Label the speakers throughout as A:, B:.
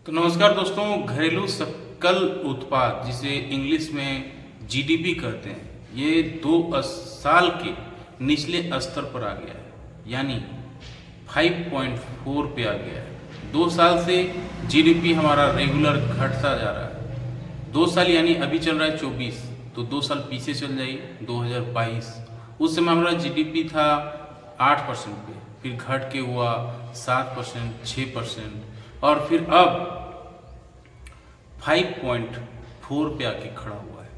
A: तो नमस्कार दोस्तों, घरेलू सकल उत्पाद जिसे इंग्लिश में जीडीपी कहते हैं, ये 2 साल के निचले स्तर पर आ गया है, यानी 5.4 पे आ गया है। 2 साल से जीडीपी हमारा रेगुलर घटता जा रहा है। 2 साल यानी अभी चल रहा है 24, तो 2 साल पीछे चल जाइए 2022। उस समय हमारा जीडीपी था 8% पे, फिर घट के हुआ 7%, 6% और फिर अब 5.4 पे आके खड़ा हुआ है।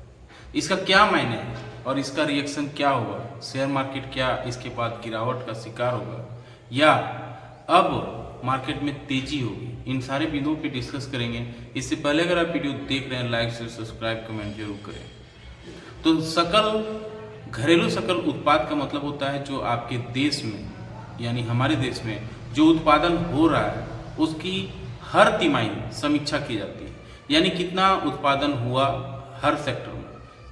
A: इसका क्या मायने है और इसका रिएक्शन क्या होगा? शेयर मार्केट क्या इसके बाद गिरावट का शिकार होगा या अब मार्केट में तेजी होगी? इन सारे बिंदुओं पे डिस्कस करेंगे। इससे पहले अगर आप वीडियो देख रहे हैं, लाइक शेयर सब्सक्राइब कमेंट जरूर करें। तो घरेलू सकल उत्पाद का मतलब होता है जो आपके देश में यानी हमारे देश में जो उत्पादन हो रहा है उसकी हर तिमाही समीक्षा की जाती है, यानी कितना उत्पादन हुआ हर सेक्टर में,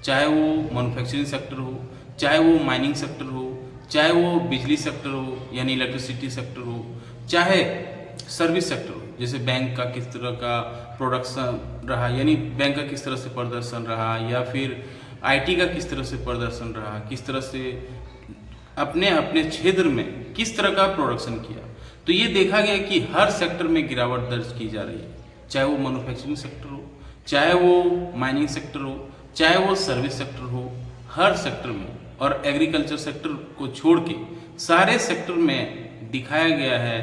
A: चाहे वो मैन्युफैक्चरिंग सेक्टर हो, चाहे वो माइनिंग सेक्टर हो, चाहे वो बिजली सेक्टर हो यानी इलेक्ट्रिसिटी सेक्टर हो, चाहे सर्विस सेक्टर हो, जैसे बैंक का किस तरह का प्रोडक्शन रहा यानी बैंक का किस तरह से प्रदर्शन रहा, या फिर आईटी का किस तरह से प्रदर्शन रहा, किस तरह से अपने अपने क्षेत्र में किस तरह का प्रोडक्शन किया। तो ये देखा गया कि हर सेक्टर में गिरावट दर्ज की जा रही है, चाहे वो मैन्युफैक्चरिंग सेक्टर हो, चाहे वो माइनिंग सेक्टर हो, चाहे वो सर्विस सेक्टर हो, हर सेक्टर में। और एग्रीकल्चर सेक्टर को छोड़ के सारे सेक्टर में दिखाया गया है।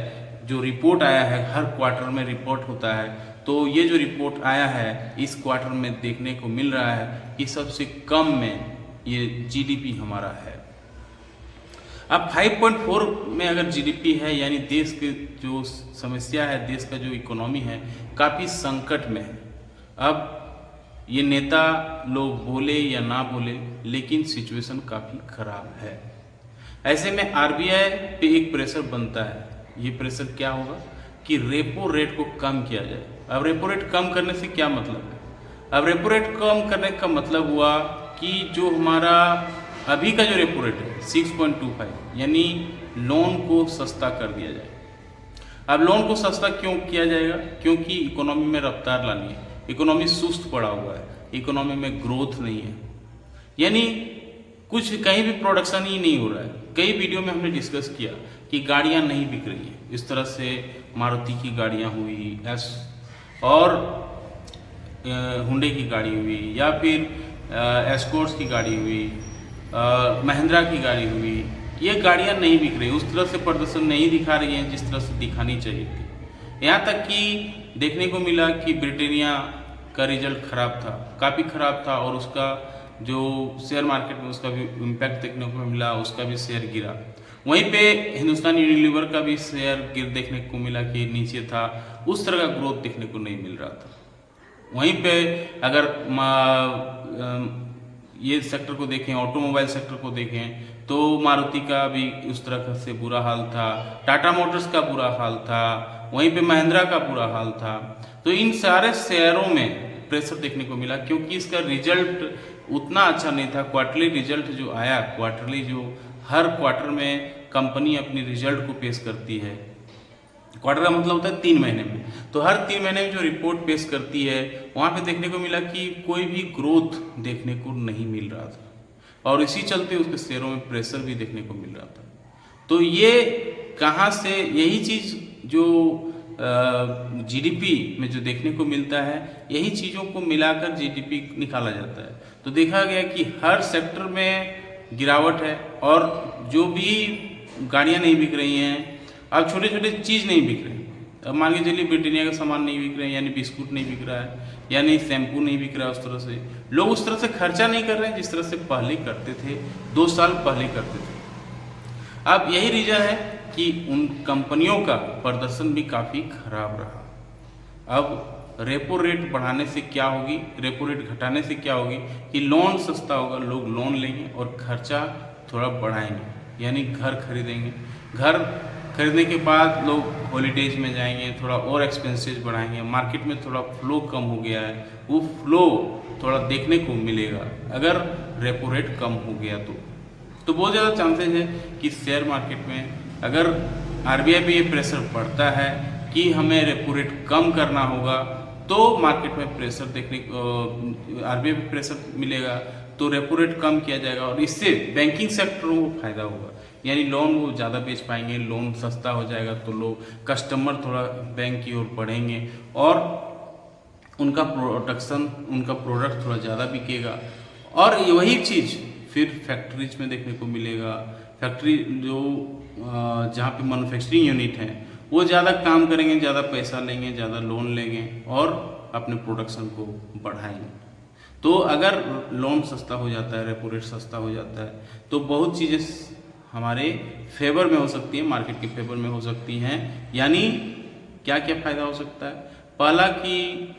A: जो रिपोर्ट आया है, हर क्वार्टर में रिपोर्ट होता है, तो ये जो रिपोर्ट आया है इस क्वार्टर में देखने को मिल रहा है कि सबसे कम में ये जीडीपी हमारा है। अब 5.4 में अगर जीडीपी है यानी देश की जो समस्या है, देश का जो इकोनॉमी है काफ़ी संकट में है। अब ये नेता लोग बोले या ना बोले, लेकिन सिचुएशन काफ़ी खराब है। ऐसे में आरबीआई पे एक प्रेशर बनता है। ये प्रेशर क्या होगा कि रेपो रेट को कम किया जाए। अब रेपो रेट कम करने से क्या मतलब है? अब रेपो रेट कम करने का मतलब हुआ कि जो हमारा अभी का जो रेपो रेट है 6.25 यानी लोन को सस्ता कर दिया जाए। अब लोन को सस्ता क्यों किया जाएगा? क्योंकि इकोनॉमी में रफ्तार लानी है। इकोनॉमी सुस्त पड़ा हुआ है, इकोनॉमी में ग्रोथ नहीं है, यानी कुछ कहीं भी प्रोडक्शन ही नहीं हो रहा है। कई वीडियो में हमने डिस्कस किया कि गाड़ियां नहीं बिक रही हैं। इस तरह से मारुति की गाड़ियां हुई और हुंडई की गाड़ी हुई, या फिर एस्कॉर्ट्स की गाड़ी हुई, महिंद्रा की गाड़ी हुई। ये गाड़ियां नहीं बिक रही, उस तरह से प्रदर्शन नहीं दिखा रही हैं जिस तरह से दिखानी चाहिए थी। यहाँ तक कि देखने को मिला कि ब्रिटानिया का रिजल्ट खराब था, काफ़ी खराब था, और उसका जो शेयर मार्केट में उसका भी इम्पैक्ट देखने को मिला, उसका भी शेयर गिरा। वहीं पे हिंदुस्तान यूनिलीवर का भी शेयर गिर देखने को मिला कि नीचे था, उस तरह का ग्रोथ देखने को नहीं मिल रहा था। वहीं पे अगर ये सेक्टर को देखें, ऑटोमोबाइल सेक्टर को देखें, तो मारुति का भी उस तरह से बुरा हाल था, टाटा मोटर्स का बुरा हाल था, वहीं पे महिंद्रा का बुरा हाल था। तो इन सारे शेयरों में प्रेशर देखने को मिला क्योंकि इसका रिजल्ट उतना अच्छा नहीं था। क्वार्टरली रिजल्ट जो आया, क्वार्टरली जो हर क्वार्टर में कंपनी अपनी रिजल्ट को पेश करती है, क्वार्टर का मतलब होता है 3 महीने में, तो हर 3 महीने में जो रिपोर्ट पेश करती है वहाँ पे देखने को मिला कि कोई भी ग्रोथ देखने को नहीं मिल रहा था, और इसी चलते उसके शेयरों में प्रेशर भी देखने को मिल रहा था। तो ये कहाँ से, यही चीज़ जो जीडीपी में जो देखने को मिलता है, यही चीज़ों को मिलाकर जीडीपी निकाला जाता है। तो देखा गया कि हर सेक्टर में गिरावट है, और जो भी गाड़ियाँ नहीं बिक रही हैं, अब छोटे छोटे चीज़ नहीं बिक रहे। अब मान के चलिए ब्रिटानिया का सामान नहीं बिक रहे हैं, यानी बिस्कुट नहीं बिक रहा है, यानी शैम्पू नहीं बिक रहा है। उस तरह से लोग उस तरह से खर्चा नहीं कर रहे हैं जिस तरह से पहले करते थे, 2 साल पहले करते थे। अब यही रीज़न है कि उन कंपनियों का प्रदर्शन भी काफ़ी खराब रहा। अब रेपो रेट बढ़ाने से क्या होगी, रेपो रेट घटाने से क्या होगी कि लोन सस्ता होगा, लोग लोन लेंगे और खर्चा थोड़ा बढ़ाएंगे, यानी घर खरीदेंगे। घर खरीदने के बाद लोग हॉलीडेज में जाएंगे, थोड़ा और एक्सपेंसेस बढ़ाएंगे। मार्केट में थोड़ा फ्लो कम हो गया है, वो फ्लो थोड़ा देखने को मिलेगा अगर रेपो रेट कम हो गया तो बहुत ज़्यादा चांसेस है कि शेयर मार्केट में अगर आरबीआई पे ये प्रेशर पड़ता है कि हमें रेपो रेट कम करना होगा, तो मार्केट में प्रेशर देखने आरबीआई पे प्रेशर मिलेगा, तो रेपो रेट कम किया जाएगा और इससे बैंकिंग सेक्टर को फायदा होगा। यानी लोन वो ज़्यादा बेच पाएंगे, लोन सस्ता हो जाएगा, तो लोग कस्टमर थोड़ा बैंक की ओर बढ़ेंगे और उनका प्रोडक्ट थोड़ा ज़्यादा बिकेगा। और वही चीज़ फिर फैक्ट्रीज में देखने को मिलेगा। फैक्ट्री जो जहाँ पे मैन्युफैक्चरिंग यूनिट है वो ज़्यादा काम करेंगे, ज़्यादा पैसा लेंगे, ज़्यादा लोन लेंगे और अपने प्रोडक्शन को बढ़ाएंगे। तो अगर लोन सस्ता हो जाता है, रेपो रेट सस्ता हो जाता है, तो बहुत चीज़ें हमारे फेवर में हो सकती हैं, मार्केट के फेवर में हो सकती हैं। यानी क्या क्या फ़ायदा हो सकता है? पहला कि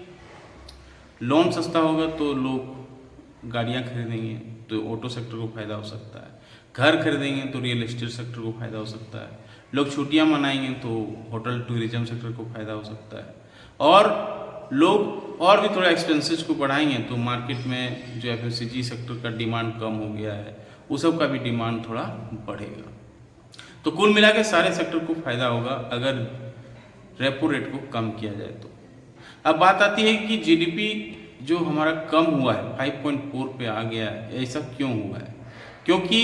A: लोन सस्ता होगा तो लोग गाड़ियाँ खरीदेंगे, तो ऑटो सेक्टर को फ़ायदा हो सकता है। घर खरीदेंगे तो रियल एस्टेट सेक्टर को फ़ायदा हो सकता है। लोग छुट्टियां मनाएंगे तो होटल टूरिज्म सेक्टर को फ़ायदा हो सकता है। और लोग और भी थोड़ा एक्सपेंसेस को बढ़ाएंगे तो मार्केट में जो एफएमसीजी सेक्टर का डिमांड कम हो गया है, उस सब का भी डिमांड थोड़ा बढ़ेगा। तो कुल मिला के सारे सेक्टर को फ़ायदा होगा अगर रेपो रेट को कम किया जाए तो। अब बात आती है कि जीडीपी जो हमारा कम हुआ है, 5.4 पे आ गया है, ऐसा क्यों हुआ है? क्योंकि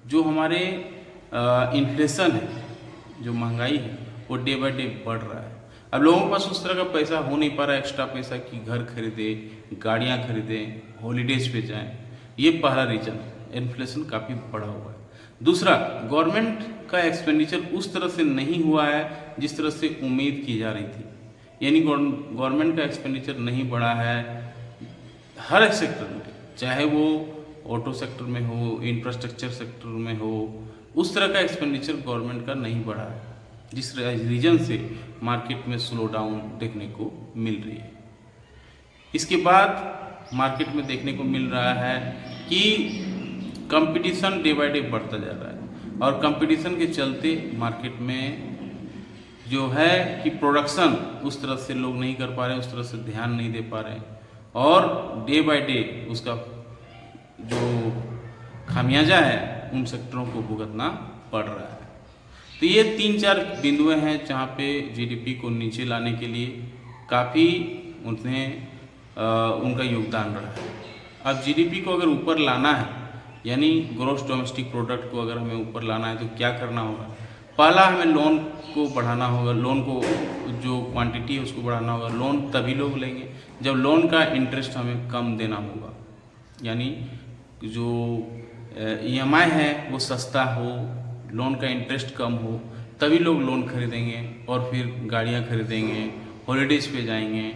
A: जो हमारे इन्फ्लेशन है, जो महंगाई है, वो डे बाय डे बढ़ रहा है। अब लोगों के पास उस तरह का पैसा हो नहीं पा रहा है, एक्स्ट्रा पैसा कि घर खरीदे, गाड़ियाँ खरीदें, हॉलीडेज पे जाएं। ये पहला रीज़न है, इन्फ्लेशन काफ़ी बढ़ा हुआ है। दूसरा, गवर्नमेंट का एक्सपेंडिचर उस तरह से नहीं हुआ है जिस तरह से उम्मीद की जा रही थी। यानी गवर्नमेंट का एक्सपेंडिचर नहीं बढ़ा है हर एक सेक्टर में, चाहे वो ऑटो सेक्टर में हो, इंफ्रास्ट्रक्चर सेक्टर में हो, उस तरह का एक्सपेंडिचर गवर्नमेंट का नहीं बढ़ा है, जिस रीजन से मार्केट में स्लो डाउन देखने को मिल रही है। इसके बाद मार्केट में देखने को मिल रहा है कि कंपटीशन डे बाय डे बढ़ता जा रहा है और कंपटीशन के चलते मार्केट में जो है कि प्रोडक्शन उस तरह से लोग नहीं कर पा रहे हैं, उस तरह से ध्यान नहीं दे पा रहे हैं और डे बाय डे उसका जो खामियाजा है उन सेक्टरों को भुगतना पड़ रहा है। तो ये 3-4 बिंदुएं हैं जहाँ पे जीडीपी को नीचे लाने के लिए काफ़ी उनका योगदान रहा है। अब जीडीपी को अगर ऊपर लाना है, यानी ग्रॉस डोमेस्टिक प्रोडक्ट को अगर हमें ऊपर लाना है, तो क्या करना होगा? पहला, हमें लोन को बढ़ाना होगा, लोन को जो क्वांटिटी है उसको बढ़ाना होगा। लोन तभी लोग लेंगे जब लोन का इंटरेस्ट हमें कम देना होगा, यानी जो ईएमआई है वो सस्ता हो, लोन का इंटरेस्ट कम हो, तभी लोग लोन खरीदेंगे और फिर गाड़ियाँ खरीदेंगे, हॉलीडेज पे जाएंगे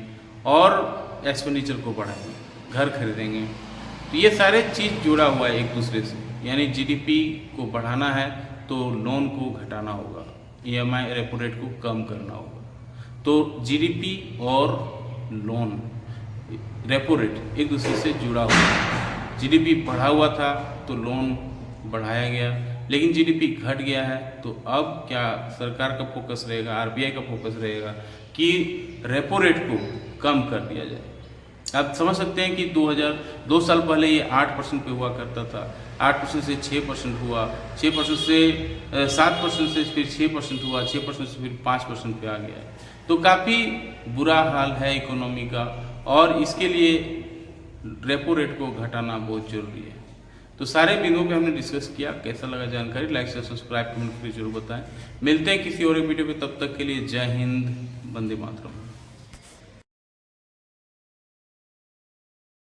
A: और एक्सपेंडिचर को बढ़ाएंगे, घर खरीदेंगे। तो ये सारे चीज़ जुड़ा हुआ है एक दूसरे से। यानी जीडीपी को बढ़ाना है तो लोन को घटाना होगा, ईएमआई रेपो रेट को कम करना होगा। तो जीडीपी और लोन रेपो रेट एक दूसरे से जुड़ा हुआ है। जीडीपी बढ़ा हुआ था तो लोन बढ़ाया गया, लेकिन जीडीपी घट गया है, तो अब क्या सरकार का फोकस रहेगा, आरबीआई का फोकस रहेगा कि रेपो रेट को कम कर दिया जाए। आप समझ सकते हैं कि 2 साल पहले ये 8% पे हुआ करता था, 8% से 6% हुआ, 6% से 7% से फिर 6% हुआ, 6% से फिर 5% पे आ गया है। तो काफ़ी बुरा हाल है इकोनॉमी का और इसके लिए रेपो रेट को घटाना बहुत जरूरी है। तो सारे बिंदुओं पे हमने डिस्कस किया। कैसा लगा जानकारी? लाइक शेयर सब्सक्राइब कमेंट करके जरूर बताएं। मिलते हैं किसी और वीडियो पे, तब तक के लिए जय हिंद, वंदे मातरम।